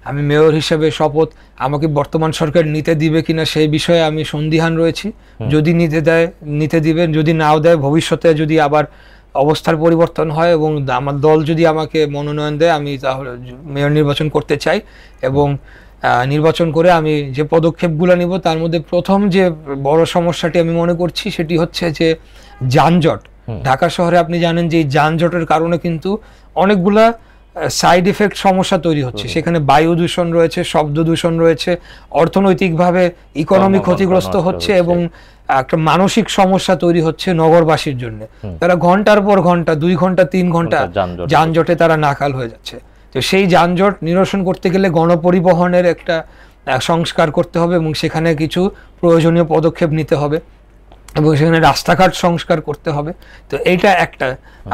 আমি মেয়র হিসেবে শপথ আমাকে বর্তমান সরকার নিতে দিবে কিনা সেই বিষয়ে আমি সন্দিহান রয়েছি। যদি নিতে দিবেন, যদি নাও দেয়, ভবিষ্যতে যদি আবার অবস্থার পরিবর্তন হয় এবং আমার দল যদি আমাকে মনোনয়ন দেয়, আমি তাহলে মেয়র নির্বাচন করতে চাই। এবং নির্বাচন করে আমি যে পদক্ষেপগুলো নিব তার মধ্যে প্রথম যে বড় সমস্যাটি আমি মনে করছি সেটি হচ্ছে যে যানজট। ঢাকা শহরে আপনি জানেন যে এই যানজটের কারণে কিন্তু অনেকগুলা সাইড এফেক্ট সমস্যা তৈরি হচ্ছে। সেখানে বায়ু দূষণ রয়েছে, শব্দ দূষণ রয়েছে, অর্থনৈতিকভাবে ইকোনমি ক্ষতিগ্রস্ত হচ্ছে এবং একটা মানসিক সমস্যা তৈরি হচ্ছে নগরবাসীর জন্য। তারা ঘন্টার পর ঘন্টা, 2 ঘন্টা 3 ঘন্টা যানজটে তারা নাকাল হয়ে যাচ্ছে। তো সেই যানজট নিরসন করতে গেলে গণপরিবহনের একটা সংস্কার করতে হবে এবং সেখানে কিছু প্রয়োজনীয় পদক্ষেপ নিতে হবে এবং সেখানে রাস্তাঘাট সংস্কার করতে হবে। তো এইটা একটা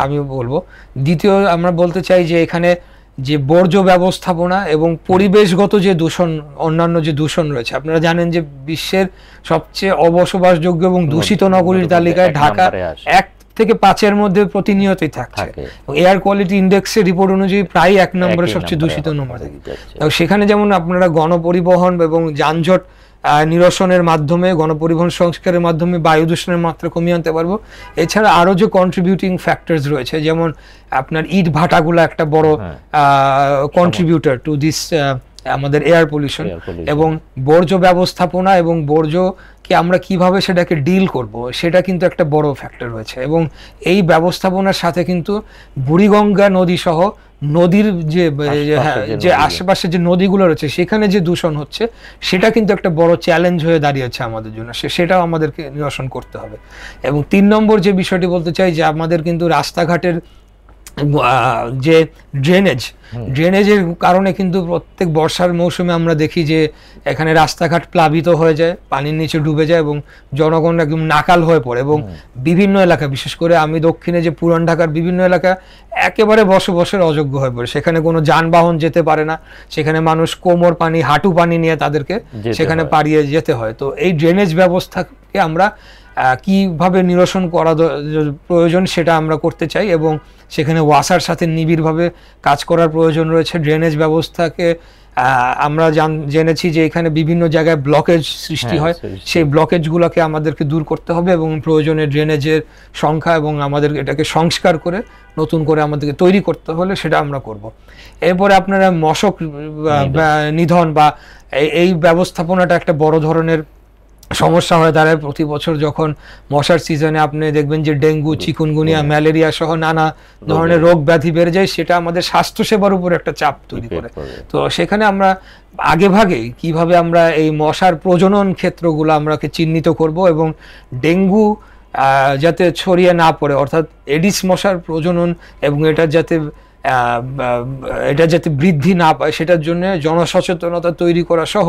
আমি বলবো। দ্বিতীয় আমরা বলতে চাই যে এখানে যে বর্জ্য ব্যবস্থাপনা এবং পরিবেশগত যে দূষণ, অন্যান্য যে দূষণ রয়েছে, আপনারা জানেন যে বিশ্বের সবচেয়ে অবসবাসযোগ্য এবং দূষিত নগরীর তালিকায় ঢাকা 1 থেকে 5-এর মধ্যে প্রতিনিয়তই থাকছে। এয়ার কোয়ালিটি ইন্ডেক্সের রিপোর্ট অনুযায়ী প্রায় 1 নম্বরে সবচেয়ে দূষিত নম্বর থাকে। সেখানে যেমন আপনারা গণপরিবহন এবং যানজট নিরসনের মাধ্যমে, গণপরিবহন সংস্কারের মাধ্যমে বায়ু দূষণের মাত্রা কমিয়ে আনতে পারবো। এছাড়া আরও যে কন্ট্রিবিউটিং ফ্যাক্টরস রয়েছে, যেমন আপনার ইট ভাটাগুলো একটা বড় কন্ট্রিবিউটর টু দিস আমাদের এয়ার পলিউশন, এবং বর্জ্য ব্যবস্থাপনা এবং বর্জ্যকে আমরা কিভাবে সেটাকে ডিল করব সেটা কিন্তু একটা বড় ফ্যাক্টর রয়েছে। এবং এই ব্যবস্থাপনার সাথে কিন্তু বুড়িগঙ্গা নদী সহ নদীর যে আশেপাশে যে নদীগুলো রয়েছে সেখানে যে দূষণ হচ্ছে সেটা কিন্তু একটা বড় চ্যালেঞ্জ হয়ে দাঁড়িয়েছে আমাদের জন্য। সেটাও আমাদেরকে নিরসন করতে হবে। এবং 3 নম্বর যে বিষয়টি বলতে চাই যে আমাদের কিন্তু রাস্তাঘাটের যে ড্রেনেজের কারণে কিন্তু প্রত্যেক বর্ষার মৌসুমে আমরা দেখি যে এখানে রাস্তাঘাট প্লাবিত হয়ে যায়, পানির নিচে ডুবে যায় এবং জনগণ একদম নাকাল হয়ে পড়ে। এবং বিভিন্ন এলাকা, বিশেষ করে আমি দক্ষিণে যে পুরান ঢাকার বিভিন্ন এলাকা একেবারে বসবাসের অযোগ্য হয়ে পড়ে। সেখানে কোনো যানবাহন যেতে পারে না, সেখানে মানুষ কোমর পানি, হাঁটু পানি নিয়ে তাদেরকে সেখানে পাড়িয়ে যেতে হয়। তো এই ড্রেনেজ ব্যবস্থাকে আমরা কিভাবে নিরসন করা প্রয়োজন সেটা আমরা করতে চাই এবং সেখানে ওয়াসার সাথে নিবিড়ভাবে কাজ করার প্রয়োজন রয়েছে। ড্রেনেজ ব্যবস্থাকে আমরা জেনেছি যে এখানে বিভিন্ন জায়গায় ব্লকেজ সৃষ্টি হয়, সেই ব্লকেজগুলোকে আমাদেরকে দূর করতে হবে এবং প্রয়োজনে ড্রেনেজের সংখ্যা এবং আমাদের এটাকে সংস্কার করে নতুন করে আমাদেরকে তৈরি করতে হলে সেটা আমরা করব। এরপরে আপনারা মশক নিধন বা এই ব্যবস্থাপনাটা একটা বড় ধরনের সমস্যা হয়ে দাঁড়ায়। প্রতি বছর যখন মশার সিজনে আপনি দেখবেন যে ডেঙ্গু, চিকুনগুনিয়া, ম্যালেরিয়া সহ নানা ধরনের রোগ ব্যাধি বেড়ে যায়, সেটা আমাদের স্বাস্থ্যসেবার উপর একটা চাপ তৈরি করে। তো সেখানে আমরা আগেভাগেই কিভাবে আমরা এই মশার প্রজনন ক্ষেত্রগুলো আমরাকে চিহ্নিত করব এবং ডেঙ্গু যাতে ছড়িয়ে না পড়ে, অর্থাৎ এডিস মশার প্রজনন এবং এটা যাতে বৃদ্ধি না পায় সেটার জন্য জনসচেতনতা তৈরি করা সহ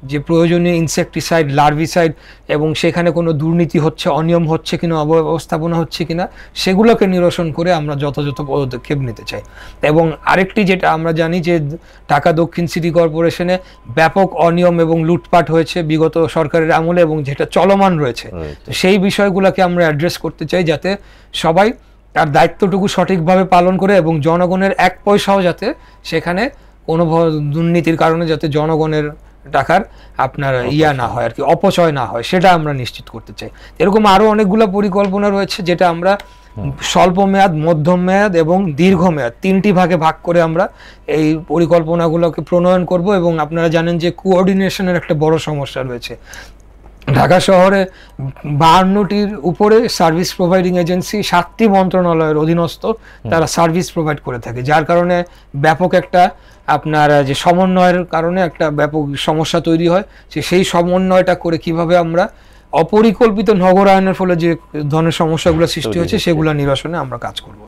যে প্রয়োজনীয় ইনসেকটিসাইড, লার্ভিসাইড এবং সেখানে কোনো দুর্নীতি হচ্ছে, অনিয়ম হচ্ছে কিনা, অব্যবস্থাপনা হচ্ছে কিনা সেগুলোকে নিরসন করে আমরা যথাযথ পদক্ষেপ নিতে চাই। এবং আরেকটি যেটা আমরা জানি যে ঢাকা দক্ষিণ সিটি কর্পোরেশনে ব্যাপক অনিয়ম এবং লুটপাট হয়েছে বিগত সরকারের আমলে এবং যেটা চলমান রয়েছে, সেই বিষয়গুলোকে আমরা অ্যাড্রেস করতে চাই যাতে সবাই তার দায়িত্বটুকু সঠিকভাবে পালন করে এবং জনগণের 1 পয়সাও যাতে সেখানে কোনো দুর্নীতির কারণে যাতে জনগণের টাকার আপনার না হয় আর কি, অপচয় না হয়, সেটা আমরা নিশ্চিত করতে চাই। এরকম আরো অনেকগুলো পরিকল্পনা রয়েছে যেটা আমরা স্বল্প মেয়াদ, মধ্যম মেয়াদ এবং দীর্ঘ মেয়াদ 3টি ভাগে ভাগ করে আমরা এই পরিকল্পনাগুলোকে প্রণয়ন করব। এবং আপনারা জানেন যে কোঅর্ডিনেশনের একটা বড় সমস্যা রয়েছে। ঢাকা শহরে 52টির উপরে সার্ভিস প্রোভাইডিং এজেন্সি 7টি মন্ত্রণালয়ের অধীনস্থ তারা সার্ভিস প্রোভাইড করে থাকে, যার কারণে ব্যাপক একটা আপনার যে সমন্বয়ের কারণে একটা ব্যাপক সমস্যা তৈরি হয়। সেই সমন্বয়টা করে কিভাবে আমরা অপরিকল্পিত নগরায়নের ফলে যে ধরনের সমস্যাগুলো সৃষ্টি হচ্ছে সেগুলো নিরসনে আমরা কাজ করব।